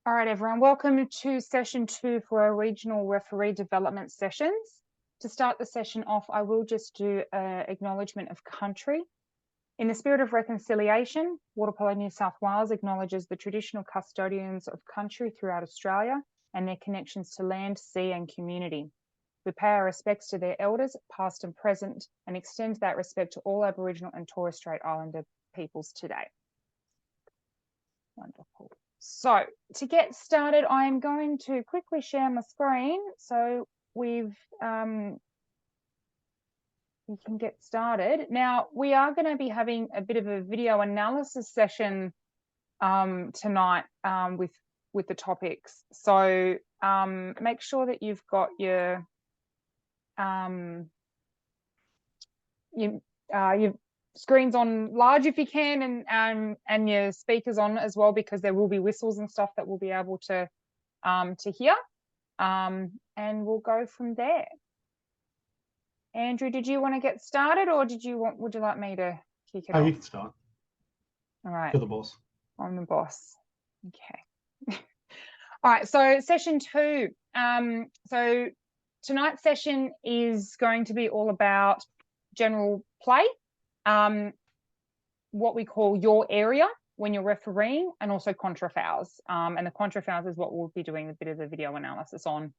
All right, everyone, welcome to session 2 for our regional referee development sessions. To start the session off, I will just do an acknowledgement of country. In the spirit of reconciliation, Water Polo New South Wales acknowledges the traditional custodians of country throughout Australia and their connections to land, sea and community. We pay our respects to their elders, past and present, and extend that respect to all Aboriginal and Torres Strait Islander peoples today. Wonderful. So to get started, I'm going to quickly share my screen so we can get started. Now, we are going to be having a bit of a video analysis session tonight with the topics. So make sure that you've got your screens on large if you can, and your speakers on as well, because there will be whistles and stuff that we'll be able to hear, and we'll go from there. Andrew, did you want to get started, or would you like me to kick it off? You can start. All right. You're the boss. I'm the boss. Okay. All right, so session 2. So tonight's session is going to be all about general play, what we call your area when you're refereeing, and also contra fouls. And the contra fouls is what we'll be doing a bit of a video analysis on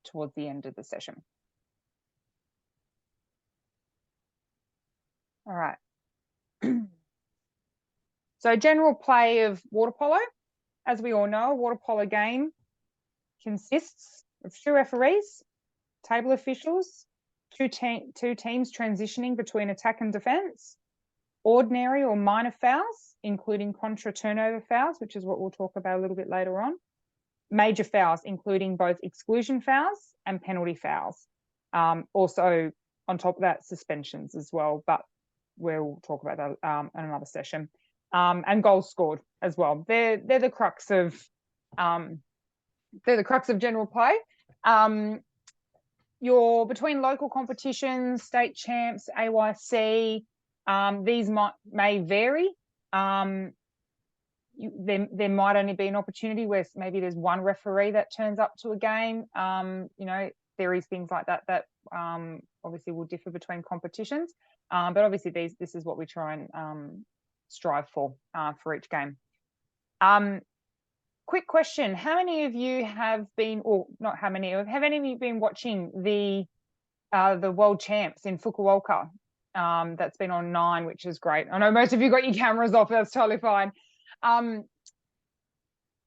towards the end of the session. All right. So general play of water polo. As we all know, a water polo game consists of 2 referees, table officials, two teams transitioning between attack and defence, ordinary or minor fouls, including contra turnover fouls, which is what we'll talk about a little bit later on, major fouls, including both exclusion fouls and penalty fouls. Also, on top of that, suspensions as well, but we'll talk about that in another session. And goals scored as well. They're the crux of general play. You're between local competitions, state champs, AYC. These may vary. There might only be an opportunity where maybe there's one referee that turns up to a game. There is things like that obviously will differ between competitions. But obviously this is what we try and strive for each game. Quick question: how many of you have been, or not how many, have any of you been watching the World Champs in Fukuoka? That's been on 9, which is great. I know most of you got your cameras off. That's totally fine. Have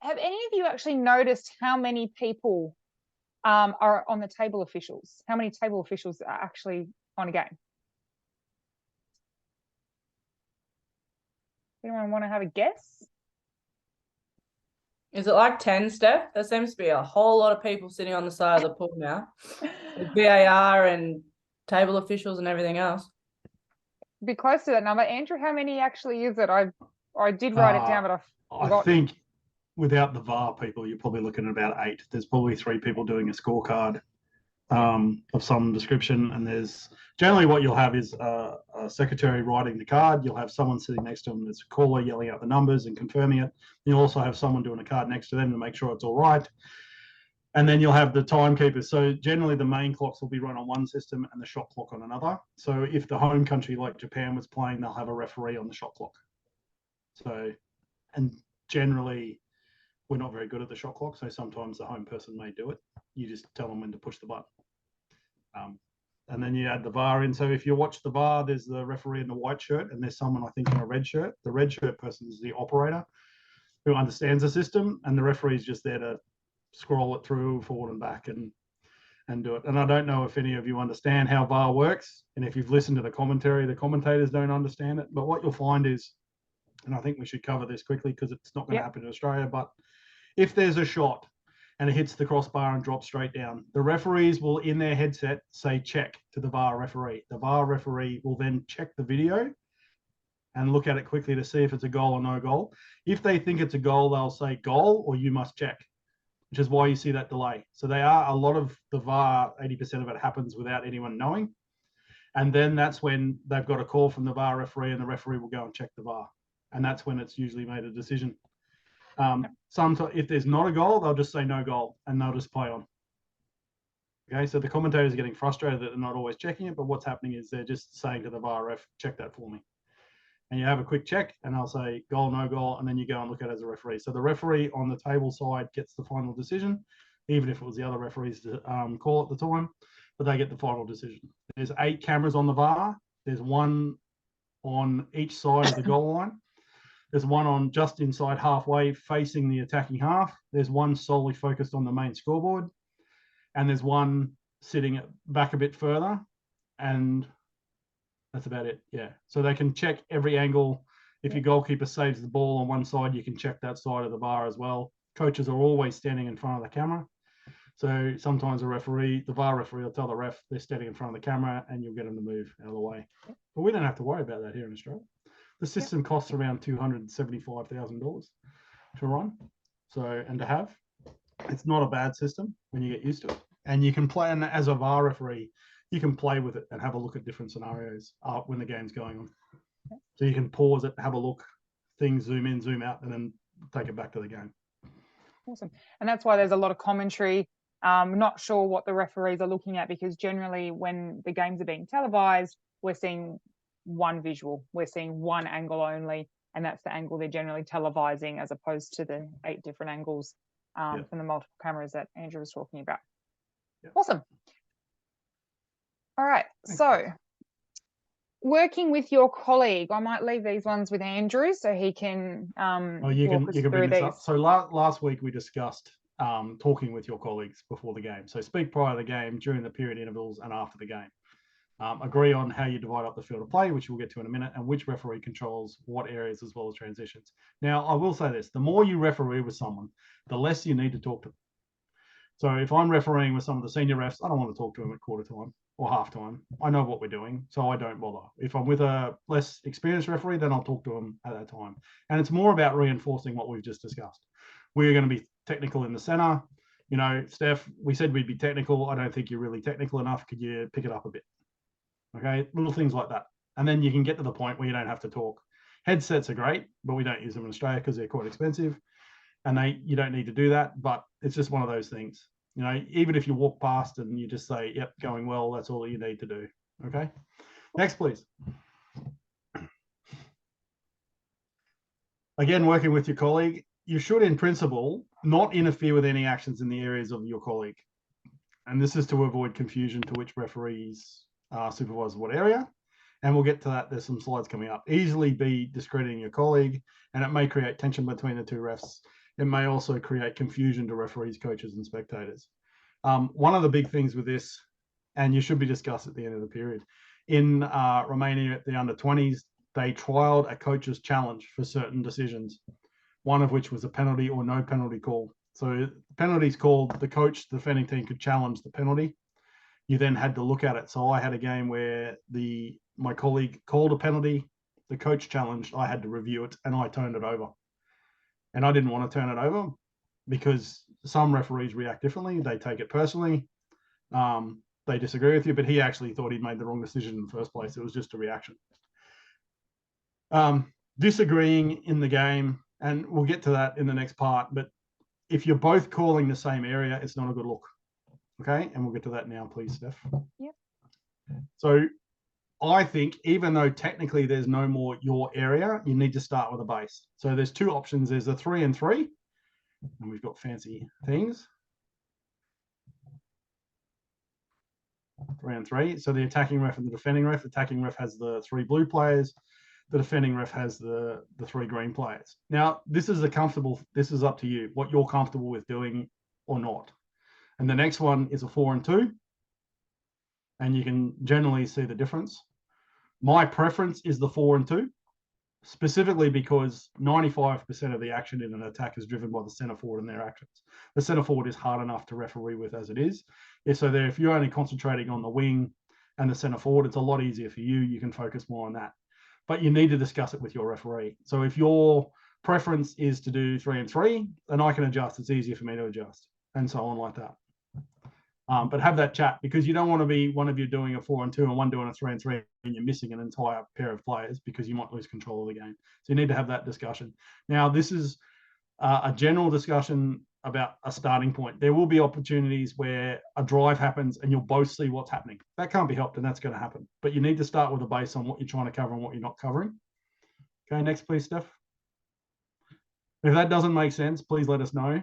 any of you actually noticed how many people are on the table officials? How many table officials are actually on a game? Anyone want to have a guess? Is it like 10, Steph? There seems to be a whole lot of people sitting on the side of the pool now, with VAR and table officials and everything else. Be close to that number. Andrew, how many actually is it? I did write it down, but I forgot. I think without the VAR people, you're probably looking at about 8. There's probably 3 people doing a scorecard of some description, and there's generally what you'll have is a secretary writing the card. You'll have someone sitting next to them. There's a caller yelling out the numbers and confirming it. You'll also have someone doing a card next to them to make sure it's all right. And then you'll have the timekeepers. So generally the main clocks will be run on one system and the shot clock on another. So if the home country like Japan was playing, they'll have a referee on the shot clock. So, and generally we're not very good at the shot clock, so sometimes the home person may do it. You just tell them when to push the button. And then you add the VAR in. So if you watch the VAR, there's the referee in the white shirt, and there's someone, I think, in a red shirt. The red shirt person is the operator who understands the system, and the referee is just there to scroll it through forward and back and do it. And I don't know if any of you understand how VAR works, and if you've listened to the commentary, the commentators don't understand it. But what you'll find is, and I think we should cover this quickly because it's not going to happen in Australia, but if there's a shot and it hits the crossbar and drops straight down, the referees will, in their headset, say check to the VAR referee. The VAR referee will then check the video and look at it quickly to see if it's a goal or no goal. If they think it's a goal, they'll say goal or you must check, which is why you see that delay. So a lot of the VAR, 80% of it happens without anyone knowing. And then that's when they've got a call from the VAR referee, and the referee will go and check the VAR. And that's when it's usually made a decision. If there's not a goal, they'll just say no goal and they'll just play on. Okay, so the commentators are getting frustrated that they're not always checking it, but what's happening is they're just saying to the VAR ref, check that for me. And you have a quick check and they'll say goal, no goal, and then you go and look at it as a referee. So the referee on the table side gets the final decision, even if it was the other referees to call at the time, but they get the final decision. There's 8 cameras on the VAR. There's one on each side of the goal line. There's one on just inside halfway facing the attacking half. There's one solely focused on the main scoreboard. And there's one sitting back a bit further. And that's about it. Yeah. So they can check every angle. If your goalkeeper saves the ball on one side, you can check that side of the VAR as well. Coaches are always standing in front of the camera. So sometimes the VAR referee will tell the ref they're standing in front of the camera and you'll get them to move out of the way. But we don't have to worry about that here in Australia. The system costs around $275,000 to run. So, and to have, it's not a bad system when you get used to it. And you can play, and as a VAR referee, you can play with it and have a look at different scenarios when the game's going on. So you can pause it, have a look, things zoom in, zoom out, and then take it back to the game. Awesome. And that's why there's a lot of commentary. Not sure what the referees are looking at, because generally when the games are being televised, we're seeing one visual. We're seeing one angle only, and that's the angle they're generally televising, as opposed to the 8 different angles from the multiple cameras that Andrew was talking about. Awesome. All right. Thanks. So working with your colleague, I might leave these ones with Andrew so he can you can bring this these. up. So last week we discussed talking with your colleagues before the game. So speak prior to the game, during the period intervals, and after the game. Agree on how you divide up the field of play, which we'll get to in a minute, and which referee controls what areas as well as transitions. Now, I will say this, the more you referee with someone, the less you need to talk to them. So if I'm refereeing with some of the senior refs, I don't want to talk to them at quarter time or half time. I know what we're doing, so I don't bother. If I'm with a less experienced referee, then I'll talk to them at that time. And it's more about reinforcing what we've just discussed. We're going to be technical in the center. You know, Steph, we said we'd be technical. I don't think you're really technical enough. Could you pick it up a bit? Okay, little things like that. And then you can get to the point where you don't have to talk. Headsets are great, but we don't use them in Australia because they're quite expensive. And you don't need to do that, but it's just one of those things. You know, even if you walk past and you just say, yep, going well, that's all you need to do. Okay. Next, please. Again, working with your colleague, you should, in principle, not interfere with any actions in the areas of your colleague. And this is to avoid confusion to which referees supervise what area. And we'll get to that. There's some slides coming up. Easily be discrediting your colleague, and it may create tension between the two refs. It may also create confusion to referees, coaches, and spectators. One of the big things with this, and you should be discussed at the end of the period, in Romania at the under-20s, they trialed a coach's challenge for certain decisions, one of which was a penalty or no penalty call. So penalties called, the coach, the defending team could challenge the penalty. You then had to look at it. So I had a game where my colleague called a penalty, the coach challenged, I had to review it, and I turned it over. And I didn't want to turn it over because some referees react differently. They take it personally. They disagree with you, but he actually thought he'd made the wrong decision in the first place. It was just a reaction. Disagreeing in the game, and we'll get to that in the next part, but if you're both calling the same area, it's not a good look. Okay, and we'll get to that now, please, Steph. Yep. So I think even though technically there's no more your area, you need to start with a base. So there's 2 options. There's a 3 and 3, and we've got fancy things. 3 and 3. So the attacking ref and the defending ref. The attacking ref has the 3 blue players. The defending ref has the 3 green players. Now, this is up to you, what you're comfortable with doing or not. And the next one is a 4 and 2. And you can generally see the difference. My preference is the 4 and 2, specifically because 95% of the action in an attack is driven by the centre forward and their actions. The centre forward is hard enough to referee with as it is. So there, if you're only concentrating on the wing and the centre forward, it's a lot easier for you. You can focus more on that. But you need to discuss it with your referee. So if your preference is to do 3 and 3, then I can adjust. It's easier for me to adjust, and so on like that. But have that chat, because you don't want to be one of you doing a 4 and 2 and one doing a 3 and 3 and you're missing an entire pair of players because you might lose control of the game. So you need to have that discussion. Now, this is a general discussion about a starting point. There will be opportunities where a drive happens and you'll both see what's happening. That can't be helped, and that's going to happen. But you need to start with a base on what you're trying to cover and what you're not covering. Okay, next, please, Steph. If that doesn't make sense, please let us know.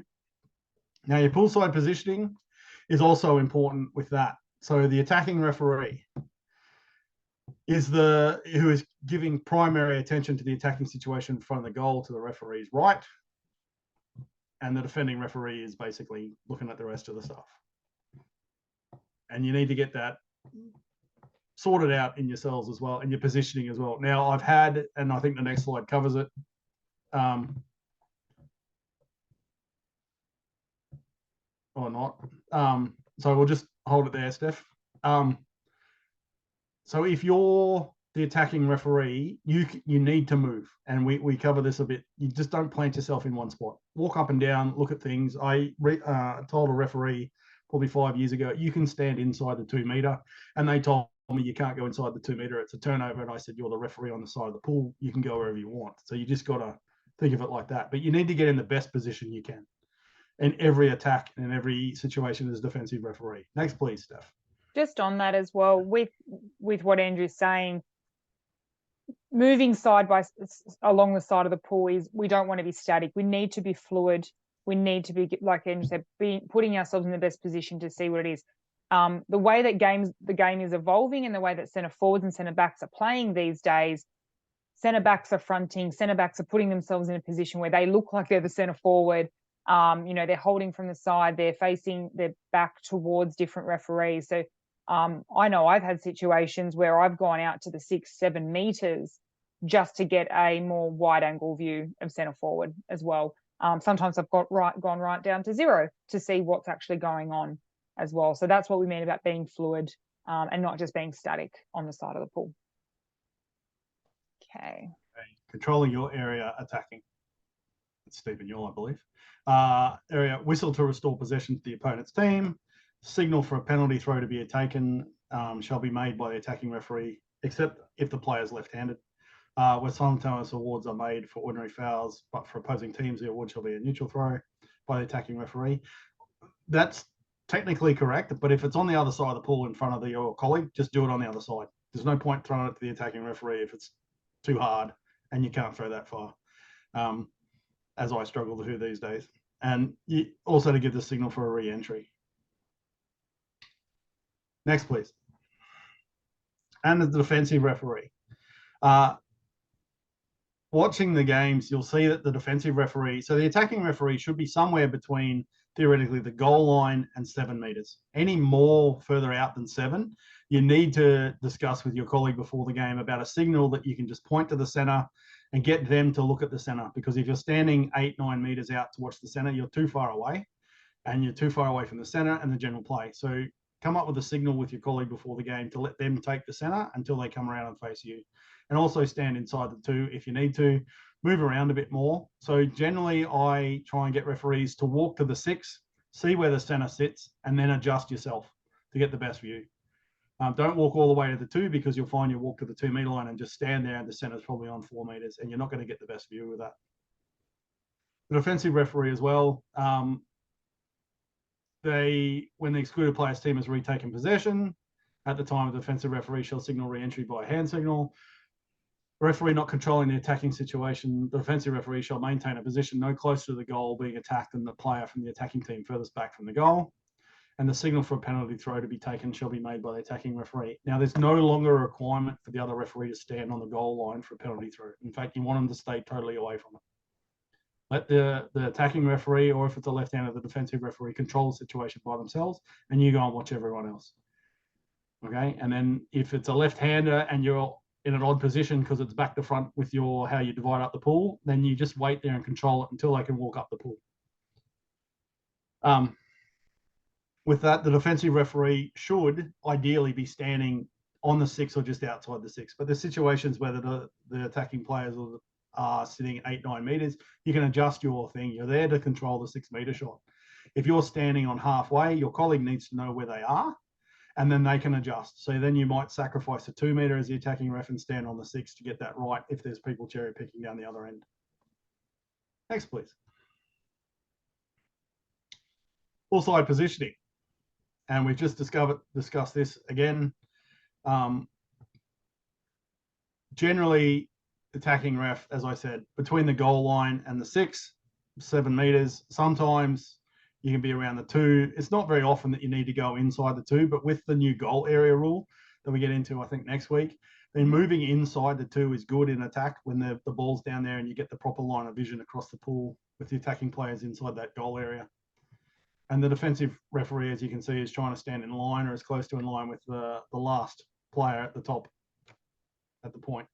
Now, your poolside positioning is also important with that. So the attacking referee is who is giving primary attention to the attacking situation in front of the goal to the referee's right. And the defending referee is basically looking at the rest of the stuff. And you need to get that sorted out in yourselves as well, and your positioning as well. Now, I've had, and I think the next slide covers it. Or not. So we'll just hold it there, Steph. So if you're the attacking referee, you need to move, and we cover this a bit. You just don't plant yourself in one spot. Walk up and down, look at things. I told a referee probably 5 years ago, you can stand inside the 2 meter, and they told me you can't go inside the 2 meter. It's a turnover, and I said, you're the referee on the side of the pool. You can go wherever you want. So you just got to think of it like that. But you need to get in the best position you can in every attack and in every situation as defensive referee. Next, please, Steph. Just on that as well, with what Andrew's saying, moving along the side of the pool is, we don't want to be static. We need to be fluid. We need to be, like Andrew said, putting ourselves in the best position to see what it is. The way that the game is evolving, and the way that centre forwards and centre backs are playing these days, centre backs are fronting, centre backs are putting themselves in a position where they look like they're the centre forward. They're holding from the side, they're facing their back towards different referees. So I know I've had situations where I've gone out to the 6-7 meters just to get a more wide angle view of centre forward as well. Sometimes I've gone right down to 0 to see what's actually going on as well. So that's what we mean about being fluid, and not just being static on the side of the pool. Okay. Controlling your area, attacking. It's Stephen Yule, I believe. Area, whistle to restore possession to the opponent's team. Signal for a penalty throw to be taken shall be made by the attacking referee, except if the player is left-handed. Where simultaneous awards are made for ordinary fouls, but for opposing teams, the award shall be a neutral throw by the attacking referee. That's technically correct, but if it's on the other side of the pool in front of your colleague, just do it on the other side. There's no point throwing it to the attacking referee if it's too hard and you can't throw that far, as I struggle to do these days. And also to give the signal for a re-entry. Next, please. And the defensive referee. Watching the games, you'll see that the defensive referee, so the attacking referee should be somewhere between, theoretically, the goal line and 7 meters. Any more further out than 7, you need to discuss with your colleague before the game about a signal that you can just point to the center and get them to look at the center. Because if you're standing 8-9 meters out to watch the center, you're too far away, and you're too far away from the center and the general play. So come up with a signal with your colleague before the game to let them take the center until they come around and face you. And also stand inside the 2 if you need to. Move around a bit more. So generally, I try and get referees to walk to the 6, see where the center sits, and then adjust yourself to get the best view. Don't walk all the way to the 2, because you'll find you walk to the 2 meter line and just stand there, and the center's probably on 4 meters, and you're not going to get the best view with that. The defensive referee as well. When the excluded player's team has retaken possession, at the time, the defensive referee shall signal re-entry by hand signal. Referee not controlling the attacking situation, the defensive referee shall maintain a position no closer to the goal being attacked than the player from the attacking team furthest back from the goal. And the signal for a penalty throw to be taken shall be made by the attacking referee. Now, there's no longer a requirement for the other referee to stand on the goal line for a penalty throw. In fact, you want them to stay totally away from it. Let the attacking referee, or if it's a left-hander, the defensive referee, control the situation by themselves, and you go and watch everyone else. Okay, and then if it's a left-hander and you're in an odd position because it's back to front with how you divide up the pool, then you just wait there and control it until they can walk up the pool. With that, the defensive referee should ideally be standing on the 6 or just outside the 6. But there's situations where the attacking players are sitting 8-9 meters. You can adjust your thing. You're there to control the 6 meter shot. If you're standing on halfway, your colleague needs to know where they are, and then they can adjust. So then you might sacrifice a 2 meter as the attacking ref and stand on the 6 to get that right if there's people cherry picking down the other end. Next, please. full side positioning. And we've just discussed this again. Generally, attacking ref, as I said, between the goal line and the 7 meters. Sometimes you can be around the 2. It's not very often that you need to go inside the 2, but with the new goal area rule that we get into, I think, next week, then moving inside the 2 is good in attack when the ball's down there and you get the proper line of vision across the pool with the attacking players inside that goal area. And the defensive referee, as you can see, is trying to stand in line or as close to in line with the last player at the top at the point.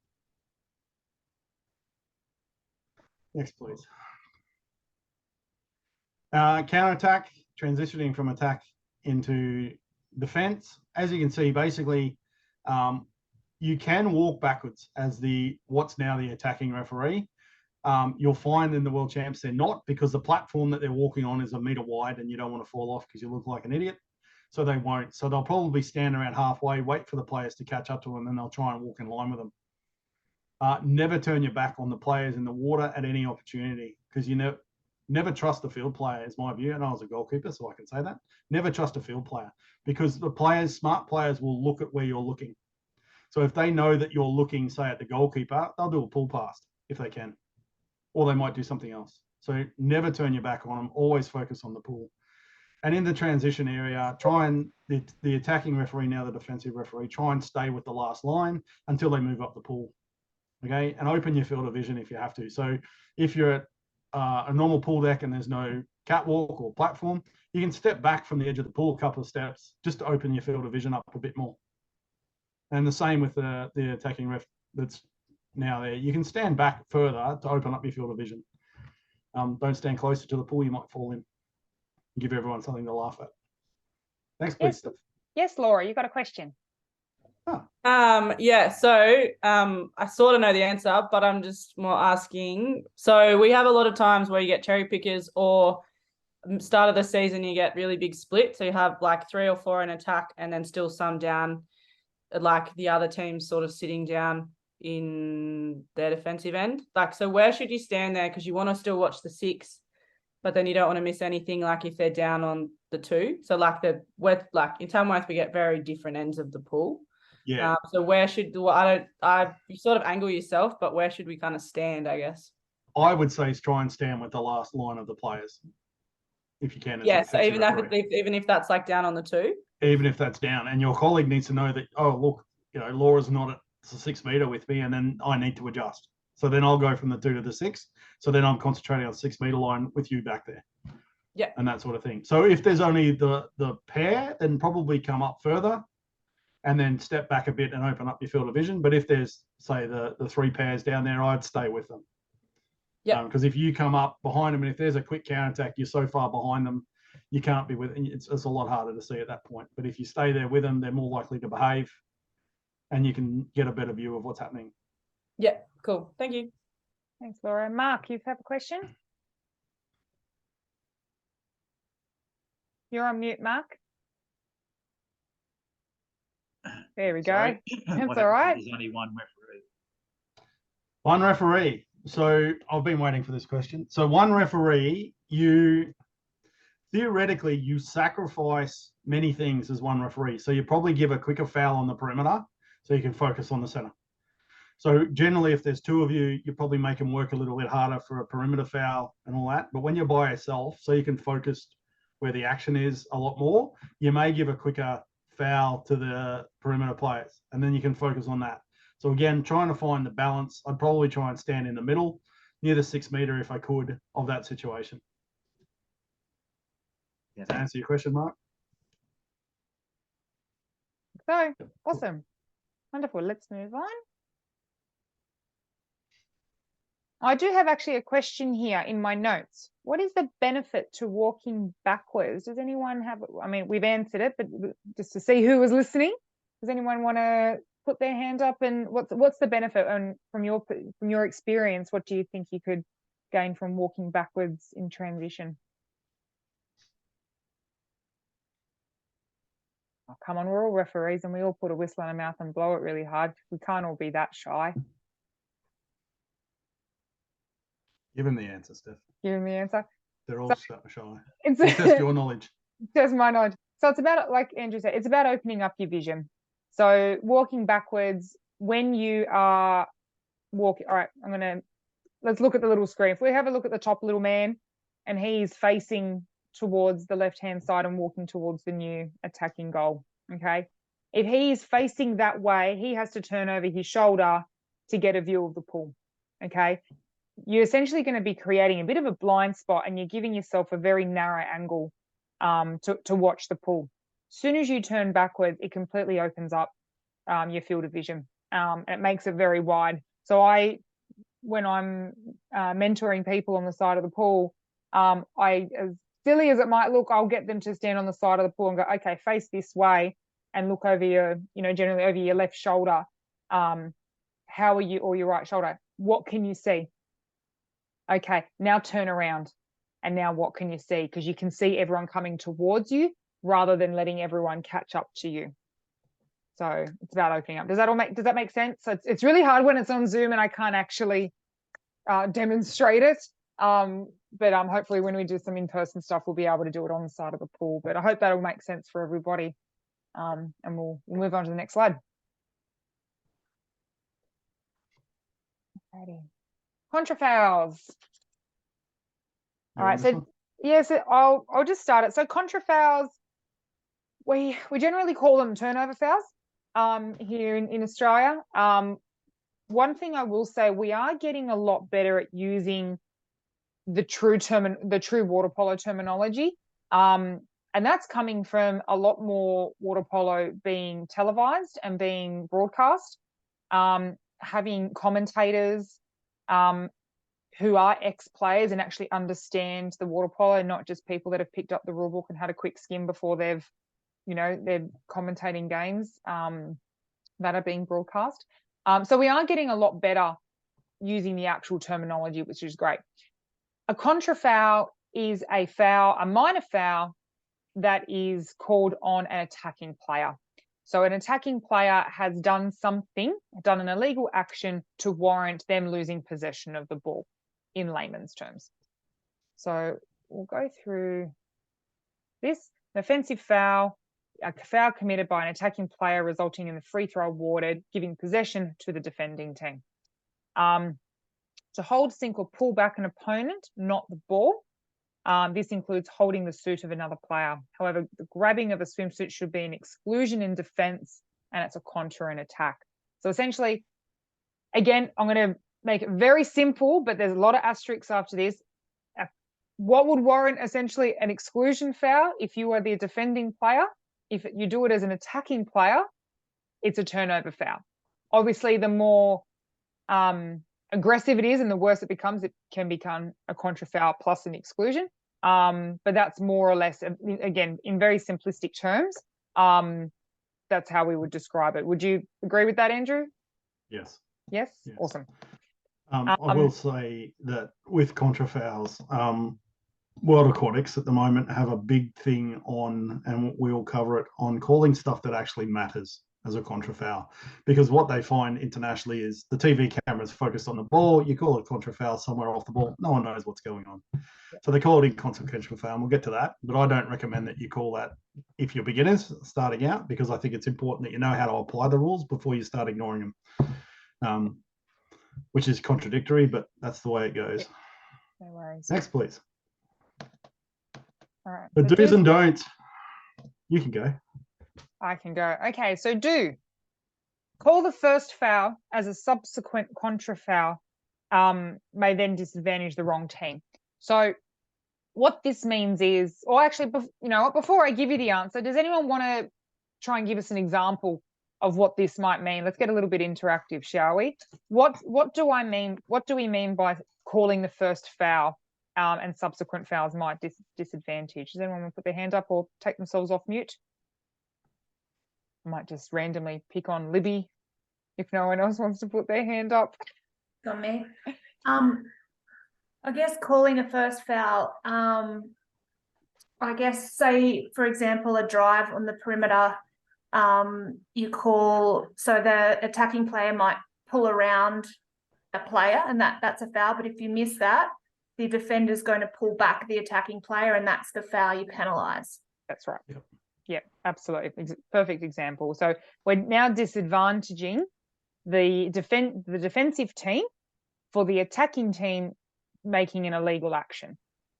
Next, please. Counter-attack, transitioning from attack into defense. As you can see, basically, you can walk backwards as what's now the attacking referee. You'll find in the World Champs they're not, because the platform that they're walking on is 1 meter wide and you don't want to fall off because you look like an idiot. So they won't. So they'll probably stand around halfway, wait for the players to catch up to them, and they'll try and walk in line with them. Never turn your back on the players in the water at any opportunity, because you never trust a field player, is my view. And I was a goalkeeper, so I can say that. Never trust a field player, because the smart players will look at where you're looking. So if they know that you're looking, say, at the goalkeeper, they'll do a pull pass if they can, or they might do something else. So never turn your back on them. Always focus on the pool. And in the transition area, try and the attacking referee, now the defensive referee, try and stay with the last line until they move up the pool. Okay, and open your field of vision if you have to. So if you're at a normal pool deck and there's no catwalk or platform, you can step back from the edge of the pool a couple of steps just to open your field of vision up a bit more. And the same with the attacking ref that's now there. You can stand back further to open up your field of vision. Don't stand closer to the pool, you might fall in. Give everyone something to laugh at. Thanks, please, Steph. Yes, Laura, you got a question. Yeah, so I sort of know the answer, but I'm just more asking. So we have a lot of times where you get cherry pickers, or start of the season you get really big splits. So you have like 3 or 4 in attack and then still some down, like the other team's sort of sitting down in their defensive end. Like, so where should you stand there? Because you want to still watch the 6, but then you don't want to miss anything, like if they're down on the 2. So like in Tamworth we get very different ends of the pool. Yeah. So where should you sort of angle yourself, but where should we kind of stand, I guess? I would say try and stand with the last line of the players, if you can. Yeah, so even if that's like down on the 2? Even if that's down, and your colleague needs to know that, oh, look, Laura's not at the 6 meter with me, and then I need to adjust. So then I'll go from the 2 to the 6. So then I'm concentrating on 6 meter line with you back there. Yeah. And that sort of thing. So if there's only the pair, then probably come up further and then step back a bit and open up your field of vision. But if there's, say, the 3 pairs down there, I'd stay with them. Yeah. Because if you come up behind them, and if there's a quick counter attack, you're so far behind them, you can't be with them. It's a lot harder to see at that point. But if you stay there with them, they're more likely to behave, and you can get a better view of what's happening. Yeah, cool. Thank you. Thanks, Laura. Mark, you have a question? You're on mute, Mark. There we go. That's all right. There's only one referee. One referee. So I've been waiting for this question. So one referee, theoretically, you sacrifice many things as one referee. So you probably give a quicker foul on the perimeter so you can focus on the center. So generally, if there's 2 of you, you probably make them work a little bit harder for a perimeter foul and all that. But when you're by yourself, so you can focus where the action is a lot more, you may give a quicker foul to the perimeter players, and then you can focus on that. So again, trying to find the balance, I'd probably try and stand in the middle, near the 6 meter if I could, of that situation. Yeah. To answer your question, Mark? So, awesome. Wonderful. Let's move on. I do have actually a question here in my notes. What is the benefit to walking backwards? Does anyone have, I mean, we've answered it, but just to see who was listening, does anyone want to put their hand up, and what's the benefit? And from your experience, what do you think you could gain from walking backwards in transition? Oh, come on, we're all referees and we all put a whistle in our mouth and blow it really hard. We can't all be that shy. Give him the answer, Steph. Give him the answer. They're all So- shy. It's We'll test your knowledge. Just my nod. So it's about, like Andrew said, it's about opening up your vision. So walking backwards when you are walking. All right, let's look at the little screen. If we have a look at the top little man and he's facing towards the left-hand side and walking towards the new attacking goal, okay? If he's facing that way, he has to turn over his shoulder to get a view of the pool, okay? You're essentially going to be creating a bit of a blind spot and you're giving yourself a very narrow angle to watch the pool. As soon as you turn backwards, it completely opens up your field of vision. And it makes it very wide. So when I'm mentoring people on the side of the pool, as silly as it might look, I'll get them to stand on the side of the pool and go, okay, face this way and look over your, generally over your left shoulder. How are you, or your right shoulder? What can you see? Okay, now turn around. And now what can you see? Because you can see everyone coming towards you rather than letting everyone catch up to you. So it's about opening up. Does that make sense? So it's really hard when it's on Zoom and I can't actually demonstrate it. But hopefully when we do some in-person stuff, we'll be able to do it on the side of the pool. But I hope that'll make sense for everybody. And we'll move on to the next slide. Alrighty. Contra fouls. All right, so yes, I'll just start it. So contra fouls, we generally call them turnover fouls here in Australia. One thing I will say, we are getting a lot better at using the true water polo terminology. And that's coming from a lot more water polo being televised and being broadcast, having commentators who are ex-players and actually understand the water polo, not just people that have picked up the rule book and had a quick skim before they're commentating games that are being broadcast. So we are getting a lot better using the actual terminology, which is great. A contra foul is a minor foul that is called on an attacking player. So an attacking player has done an illegal action to warrant them losing possession of the ball, in layman's terms. So we'll go through this. An offensive foul, a foul committed by an attacking player resulting in the free throw awarded, giving possession to the defending team. To hold, sink, or pull back an opponent, not the ball. This includes holding the suit of another player. However, the grabbing of a swimsuit should be an exclusion in defense, and it's a contra in attack. So essentially, again, I'm going to make it very simple, but there's a lot of asterisks after this. What would warrant essentially an exclusion foul if you are the defending player? If you do it as an attacking player, it's a turnover foul. Obviously, the more aggressive it is and the worse it can become a contra foul plus an exclusion. But that's more or less, again, in very simplistic terms, that's how we would describe it. Would you agree with that, Andrew? Yes. Yes? Awesome. I will say that with contra fouls, World Aquatics at the moment have a big thing on, and we'll cover it, on calling stuff that actually matters as a contra foul, because what they find internationally is the TV cameras focused on the ball. You call it contra foul somewhere off the ball, no one knows what's going on. So they call it inconsequential foul, and we'll get to that. But I don't recommend that you call that if you're beginners starting out, because I think it's important that you know how to apply the rules before you start ignoring them, which is contradictory, but that's the way it goes. No worries. Next, please. All right. The do's and don'ts. You can go. I can go. Okay, so call the first foul as a subsequent contra foul may then disadvantage the wrong team. So what this means is, or actually, before I give you the answer, does anyone want to try and give us an example of what this might mean? Let's get a little bit interactive, shall we? What do I mean? What do we mean by calling the first foul and subsequent fouls might disadvantage? Does anyone want to put their hand up or take themselves off mute? I might just randomly pick on Libby if no one else wants to put their hand up. Got me. I guess calling a first foul, I guess, say, for example, a drive on the perimeter, you call, so the attacking player might pull around a player and that's a foul, but if you miss that, the defender's going to pull back the attacking player and that's the foul you penalise. That's right. Yep. Yeah, absolutely. Perfect example. So we're now disadvantaging the defensive team for the attacking team making an illegal action,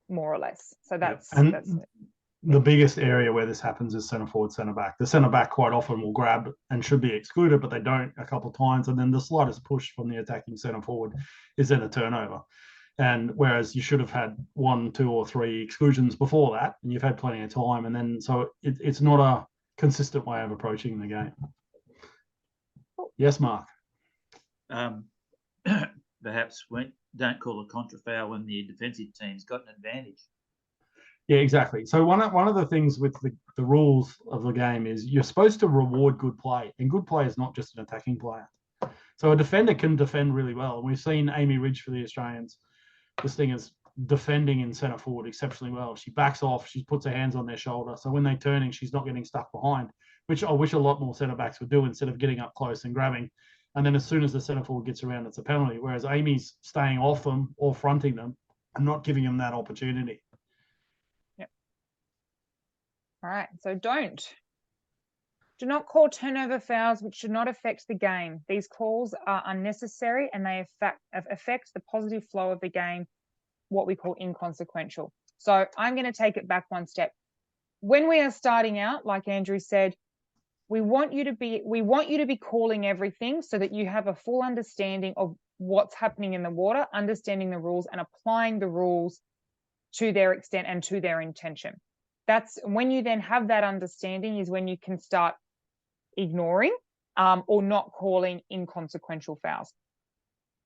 more or less. So that's And that's it. the biggest area where this happens is centre forward, centre back. The centre back quite often will grab and should be excluded, but they don't a couple of times. And then the slightest push from the attacking centre forward is then a turnover. And whereas you should have had 1, 2, or 3 exclusions before that, and you've had plenty of time. And then so it's not a consistent way of approaching the game. Yes, Mark. Perhaps don't call a contra foul when the defensive team's got an advantage. Yeah, exactly. So one of the things with the rules of the game is you're supposed to reward good play, and good play is not just an attacking player. So a defender can defend really well. And we've seen Amy Ridge for the Australians. This thing is defending in centre forward exceptionally well. She backs off, she puts her hands on their shoulder. So when they're turning, she's not getting stuck behind, which I wish a lot more centre backs would do instead of getting up close and grabbing. And then as soon as the centre forward gets around, it's a penalty. Whereas Amy's staying off them or fronting them and not giving them that opportunity. All right. So do not call turnover fouls which do not affect the game. These calls are unnecessary and they affect the positive flow of the game, what we call inconsequential. So I'm going to take it back one step. When we are starting out, like Andrew said, we want you to be calling everything so that you have a full understanding of what's happening in the water, understanding the rules and applying the rules to their extent and to their intention. That's when you then have that understanding is when you can start ignoring or not calling inconsequential fouls.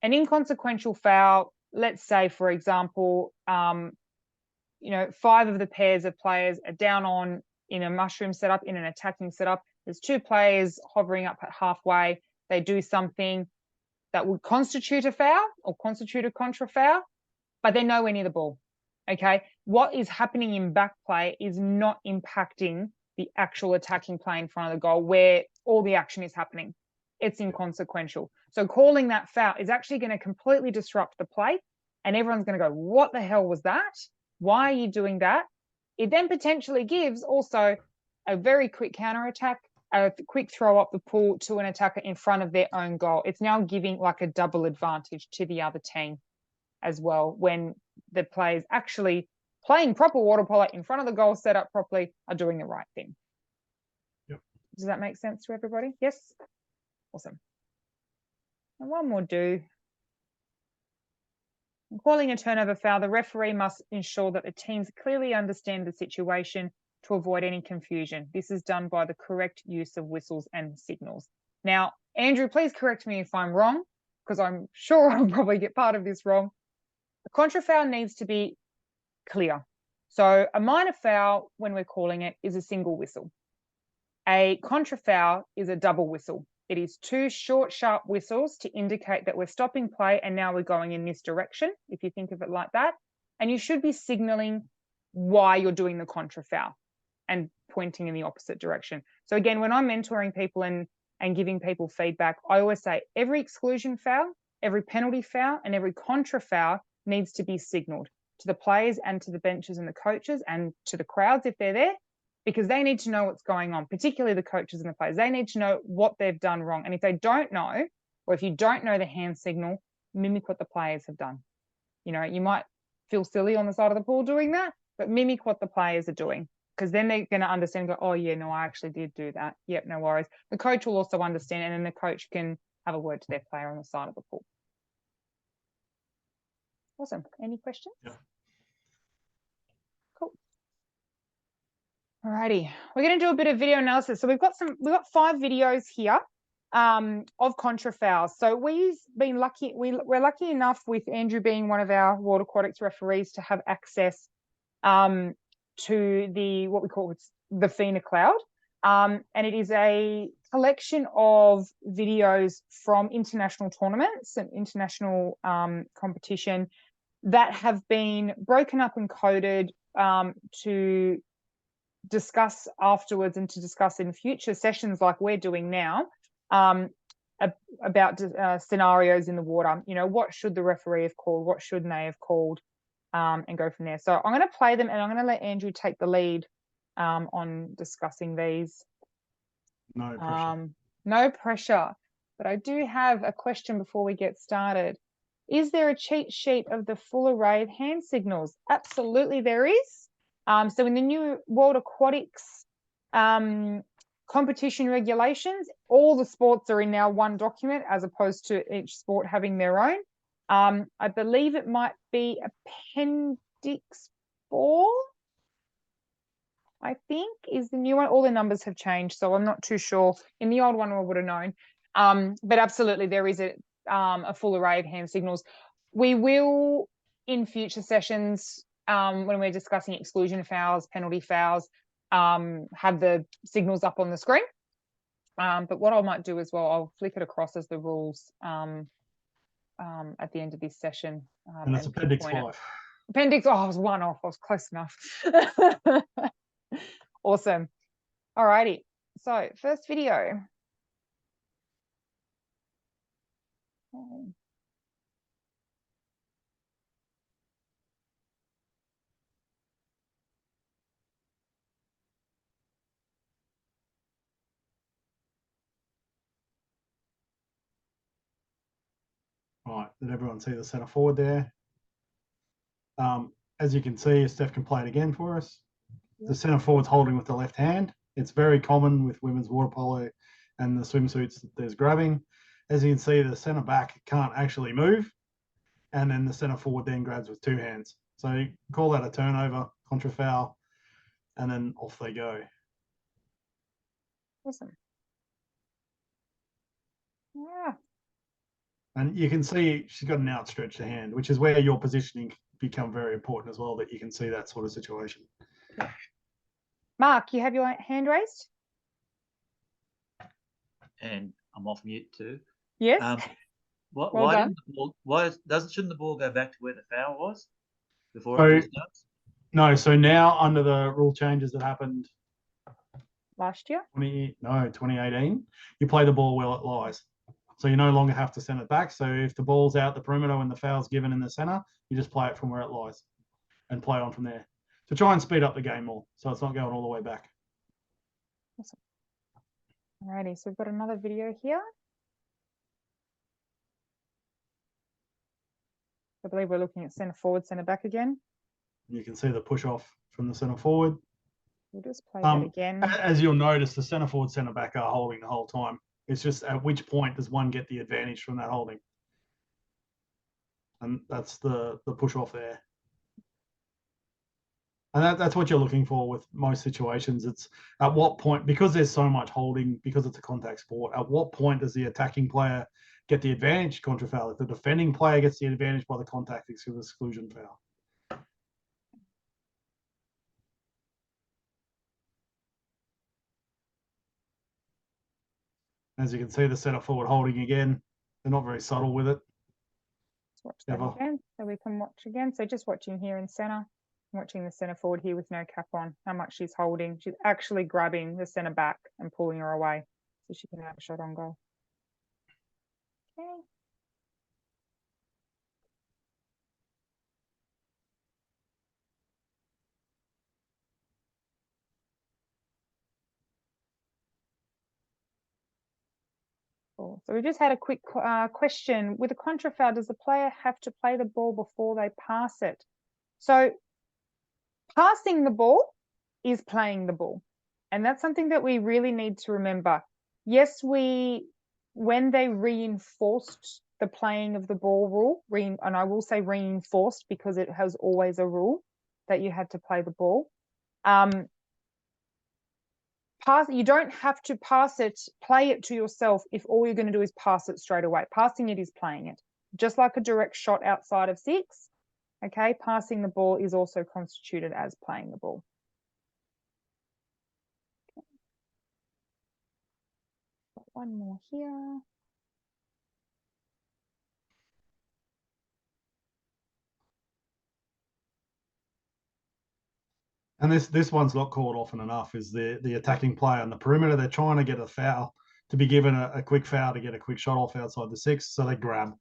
An inconsequential foul, let's say, for example, 5 of the pairs of players are down on in a mushroom setup, in an attacking setup. There's 2 players hovering up at halfway. They do something that would constitute a foul or constitute a contra foul, but they're nowhere near the ball. Okay, what is happening in back play is not impacting the actual attacking play in front of the goal where all the action is happening. It's inconsequential. So calling that foul is actually going to completely disrupt the play and everyone's going to go, what the hell was that? Why are you doing that? It then potentially gives also a very quick counterattack, a quick throw up the pool to an attacker in front of their own goal. It's now giving like a double advantage to the other team as well when the players actually playing proper water polo in front of the goal set up properly are doing the right thing. Yep. Does that make sense to everybody? Yes? Awesome. And one more do. In calling a turnover foul, the referee must ensure that the teams clearly understand the situation to avoid any confusion. This is done by the correct use of whistles and signals. Now, Andrew, please correct me if I'm wrong, because I'm sure I'll probably get part of this wrong. A contra foul needs to be clear. So a minor foul, when we're calling it, is a single whistle. A contra foul is a double whistle. It is 2 short, sharp whistles to indicate that we're stopping play and now we're going in this direction, if you think of it like that. And you should be signaling why you're doing the contra foul and pointing in the opposite direction. So again, when I'm mentoring people and giving people feedback, I always say every exclusion foul, every penalty foul, and every contra foul needs to be signaled to the players and to the benches and the coaches and to the crowds if they're there, because they need to know what's going on, particularly the coaches and the players. They need to know what they've done wrong. And if they don't know, or if you don't know the hand signal, mimic what the players have done. You might feel silly on the side of the pool doing that, but mimic what the players are doing, because then they're going to understand, go, oh yeah, no, I actually did do that. Yep, no worries. The coach will also understand, and then the coach can have a word to their player on the side of the pool. Awesome. Any questions? Yeah. Cool. Alrighty, we're going to do a bit of video analysis. So we've got 5 videos here of contra fouls. So we've been lucky. We're lucky enough with Andrew being one of our water aquatics referees to have access to what we call the FINA cloud, and it is a collection of videos from international tournaments and international competition that have been broken up and coded to discuss afterwards and to discuss in future sessions like we're doing now about scenarios in the water. What should the referee have called? What shouldn't they have called? And go from there. So I'm going to play them and I'm going to let Andrew take the lead on discussing these. No pressure. No pressure. But I do have a question before we get started. Is there a cheat sheet of the full array of hand signals? Absolutely there is. So in the new World Aquatics competition regulations, all the sports are in now one document as opposed to each sport having their own. I believe it might be Appendix 4, I think, is the new one. All the numbers have changed, so I'm not too sure. In the old one, I would have known. But absolutely, there is a full array of hand signals. We will, in future sessions, when we're discussing exclusion fouls, penalty fouls, have the signals up on the screen. But what I might do as well, I'll flick it across as the rules at the end of this session. And it's Appendix pinpoint it. 5. Appendix, I was one off. I was close enough. Awesome. All righty. So first video. Okay. Right, did everyone see the centre forward there? As you can see, Steph can play it again for us. The centre forward's holding with the left hand. It's very common with women's water polo and the swimsuits that there's grabbing. As you can see, the centre back can't actually move, and then the centre forward then grabs with two hands. So you call that a turnover, contra foul, and then off they go. Awesome. Yeah. And you can see she's got an outstretched hand, which is where your positioning become very important as well, that you can see that sort of situation. Mark, you have your hand raised? And I'm off mute too. Yes. Why, Well why done. didn't the ball, shouldn't the ball go back to where the foul was before So- it restarts? No, so now under the rule changes that happened Last year? 2018, you play the ball where it lies. So you no longer have to send it back. So if the ball's out the perimeter when the foul's given in the center, you just play it from where it lies and play on from there to try and speed up the game more, so it's not going all the way back. Awesome. Alrighty, so we've got another video here. I believe we're looking at centre forward, centre back again. You can see the push off from the center forward. We'll just play that again. As you'll notice, the center forward, center back are holding the whole time. It's just at which point does one get the advantage from that holding? And that's the push off there. And that's what you're looking for with most situations. It's at what point, because there's so much holding, because it's a contact sport, at what point does the attacking player get the advantage contra foul? If the defending player gets the advantage by the contact, it's an exclusion foul. As you can see, the centre forward holding again. They're not very subtle with it. Let's watch that Never. again, so we can watch again. So just watching here in centre, watching the centre forward here with no cap on, how much she's holding. She's actually grabbing the centre back and pulling her away so she can have a shot on goal. Okay. Cool. So we just had a quick question. With a contra foul, does the player have to play the ball before they pass it? So passing the ball is playing the ball. And that's something that we really need to remember. Yes, when they reinforced the playing of the ball rule, and I will say reinforced because it has always a rule that you had to play the ball. You don't have to play it to yourself if all you're going to do is pass it straight away. Passing it is playing it. Just like a direct shot outside of 6, okay, passing the ball is also constituted as playing the ball. Okay. Got one more here. And this one's not called often enough, is the attacking player on the perimeter. They're trying to get a foul, to be given a quick foul to get a quick shot off outside the 6, so they grab.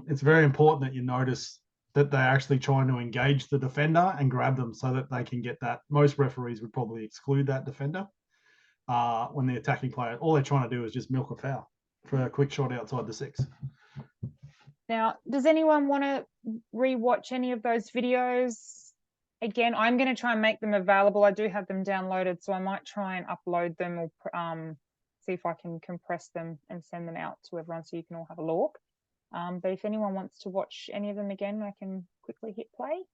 It's very important that you notice that they're actually trying to engage the defender and grab them so that they can get that. Most referees would probably exclude that defender when the attacking player, all they're trying to do is just milk a foul for a quick shot outside the 6. Now, does anyone want to re-watch any of those videos? Again, I'm going to try and make them available. I do have them downloaded, so I might try and upload them or see if I can compress them and send them out to everyone so you can all have a look. But if anyone wants to watch any of them again, I can quickly hit play.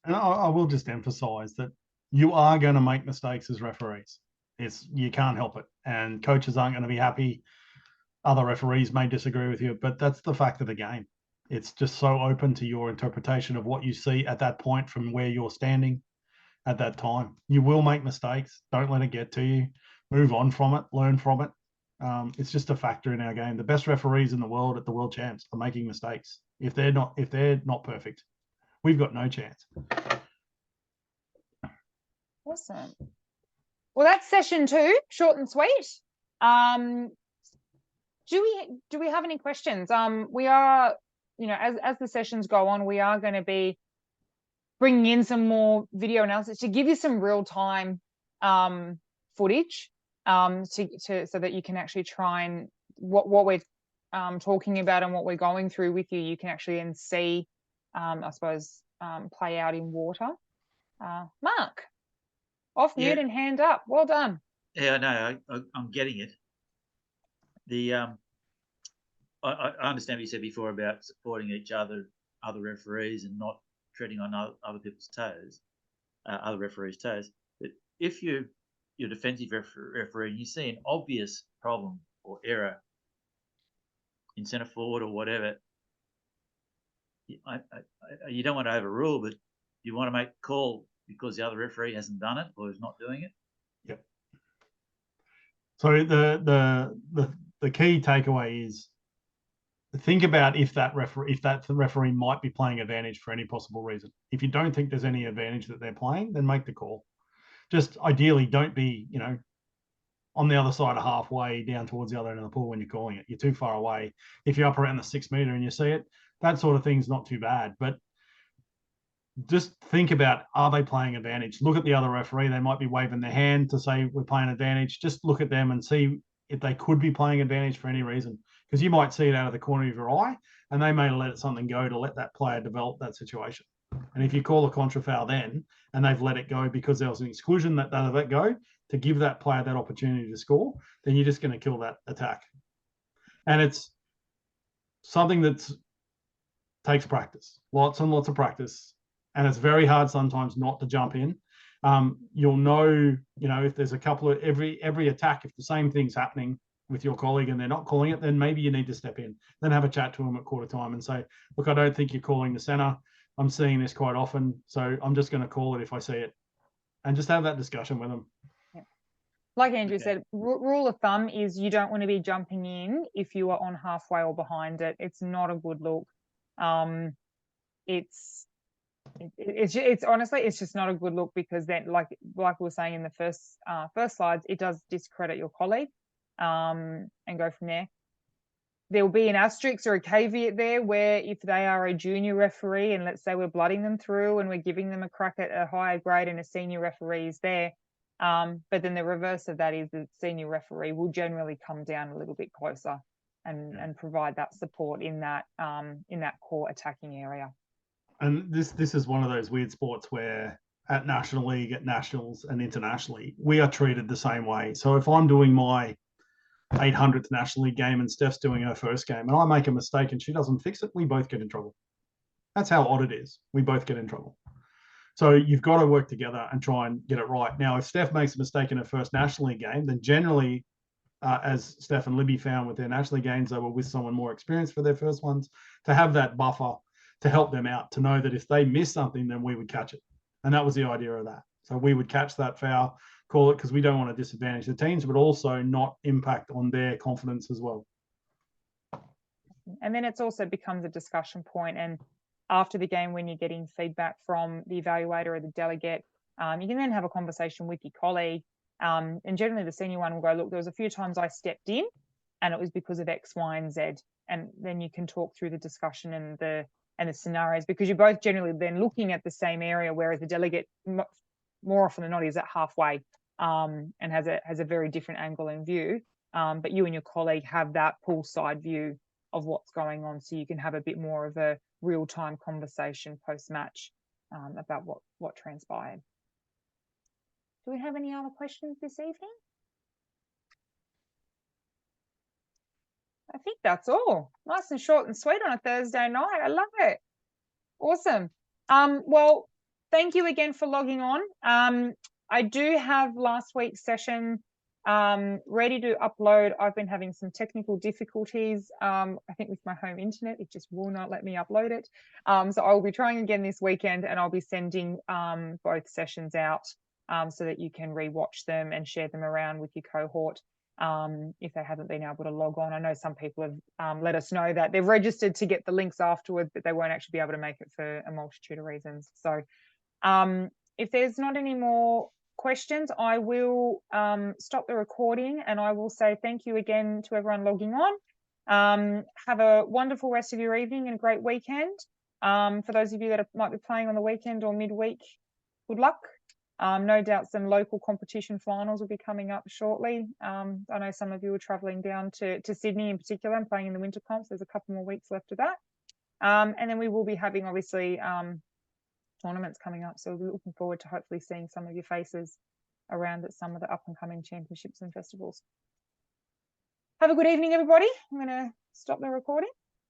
And I will just emphasize that you are going to make mistakes as referees. You can't help it. And coaches aren't going to be happy. Other referees may disagree with you, but that's the fact of the game. It's just so open to your interpretation of what you see at that point from where you're standing at that time. You will make mistakes. Don't let it get to you. Move on from it. Learn from it. It's just a factor in our game. The best referees in the world at the world champs are making mistakes. If they're not perfect, we've got no chance. Awesome. Well, that's session 2, short and sweet. Do we have any questions? We are, as the sessions go on, we are going to be bringing in some more video analysis to give you some real time footage so that you can actually try and what we're talking about and what we're going through with you, you can actually then see, I suppose, play out in water. Mark, off mute and hand up. Well done. Yeah, no, I'm getting it. I understand what you said before about supporting each other, other referees, and not treading on other people's toes, other referees' toes. But if you're defensive referee and you see an obvious problem or error in centre forward or whatever, you don't want to overrule, but you want to make a call because the other referee hasn't done it or is not doing it. Yep. So the key takeaway is think about if that referee might be playing advantage for any possible reason. If you don't think there's any advantage that they're playing, then make the call. Just ideally don't be, on the other side of halfway down towards the other end of the pool when you're calling it. You're too far away. If you're up around the 6 meter and you see it, that sort of thing's not too bad. But just think about, are they playing advantage? Look at the other referee. They might be waving their hand to say we're playing advantage. Just look at them and see if they could be playing advantage for any reason. Because you might see it out of the corner of your eye and they may let something go to let that player develop that situation. And if you call a contra foul then and they've let it go because there was an exclusion that they let go to give that player that opportunity to score, then you're just going to kill that attack. And it's something that takes practice, lots and lots of practice. And it's very hard sometimes not to jump in. You'll know, if there's a couple of every attack, if the same thing's happening with your colleague and they're not calling it, then maybe you need to step in. Then have a chat to them at quarter time and say, look, I don't think you're calling the center. I'm seeing this quite often, so I'm just going to call it if I see it. And just have that discussion with them. Yeah. Like Andrew said, rule of thumb is you don't want to be jumping in if you are on halfway or behind it. It's not a good look. It's honestly, it's just not a good look, because then, like we were saying in the first slides, it does discredit your colleague, and go from there. There will be an asterisk or a caveat there where if they are a junior referee and let's say we're blooding them through and we're giving them a crack at a higher grade and a senior referee is there, but then the reverse of that is the senior referee will generally come down a little bit closer and provide that support in that core attacking area. And this is one of those weird sports where at National League, at Nationals and internationally, we are treated the same way. So if I'm doing my 800th National League game and Steph's doing her first game and I make a mistake and she doesn't fix it, we both get in trouble. That's how odd it is. We both get in trouble. So you've got to work together and try and get it right. Now, if Steph makes a mistake in her first National League game, then generally, as Steph and Libby found with their National League games, they were with someone more experienced for their first ones, to have that buffer to help them out, to know that if they miss something, then we would catch it. And that was the idea of that. So we would catch that foul, call it, because we don't want to disadvantage the teams, but also not impact on their confidence as well. And then it's also becomes a discussion point. And after the game, when you're getting feedback from the evaluator or the delegate, you can then have a conversation with your colleague. And generally the senior one will go, look, there was a few times I stepped in and it was because of X, Y, and Z. And then you can talk through the discussion and the and the scenarios, because you're both generally then looking at the same area, whereas the delegate more often than not is at halfway and has a very different angle and view. But you and your colleague have that poolside view of what's going on, so you can have a bit more of a real-time conversation post-match about what transpired. Do we have any other questions this evening? I think that's all. Nice and short and sweet on a Thursday night. I love it. Awesome. Well, thank you again for logging on. I do have last week's session ready to upload. I've been having some technical difficulties, I think with my home internet. It just will not let me upload it. So I'll be trying again this weekend, and I'll be sending both sessions out so that you can rewatch them and share them around with your cohort if they haven't been able to log on. I know some people have let us know that they've registered to get the links afterwards, but they won't actually be able to make it for a multitude of reasons. So if there's not any more questions, I will stop the recording, and I will say thank you again to everyone logging on. Have a wonderful rest of your evening and a great weekend. For those of you that might be playing on the weekend or midweek, good luck. No doubt some local competition finals will be coming up shortly. I know some of you are travelling down to Sydney in particular and playing in the winter comps. There's a couple more weeks left of that. And then we will be having, obviously, tournaments coming up. So we're looking forward to hopefully seeing some of your faces around at some of the up-and-coming championships and festivals. Have a good evening, everybody. I'm going to stop the recording.